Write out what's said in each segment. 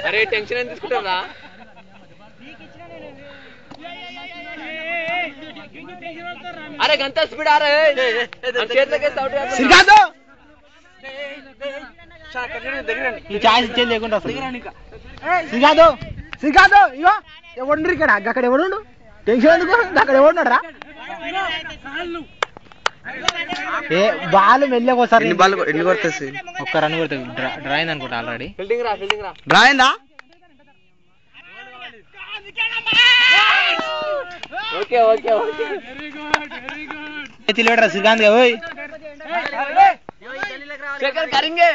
అరే టెన్షన్ ఏం తీసుకుంటారా అరే గంత స్పీడ్ ఆరా చేతులకేస్తే అవుట్ శ్రీకాంత్ ఈ ఛాయిస్ ఇచ్చేది లేకుండా శ్రీకాంత్ శ్రీకాంత్ ఇగో ఎవడు ఇక్కడ అక్కడ ఎవడు టెన్షన్ ఎందుకు అక్కడ ఎవడున్నాడు రా ఏ బాల్ మెల్లగా ఒకసారి ఎన్ని కొడుతుంది ఒక్క రన్ కొడుతుంది డ్రా అయింది అనుకుంటా ఆల్రెడీ ఫీల్డింగ్ రా డ్రా అయిందా ఓకే ఓకే ఓకే తెలియడరా శ్రీకాంత్ ఓయ్ शेखर करेंगे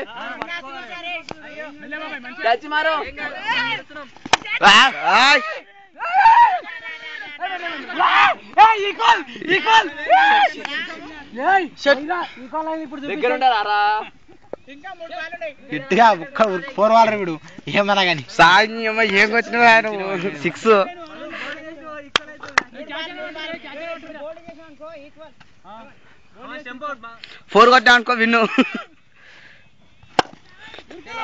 कैच मारो గట్టిగా ఫోర్ వాలర్ వీడు ఏమన్నా కానీ సాయి ఏం వచ్చిన 6 4 కొట్టా అనుకో విన్ను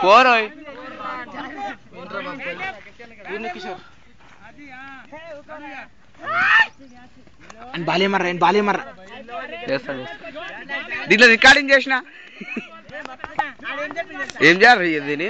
4 బాలే మర్ర దీంట్లో రికార్డింగ్ చేసిన ఏం చేయాలి దీన్ని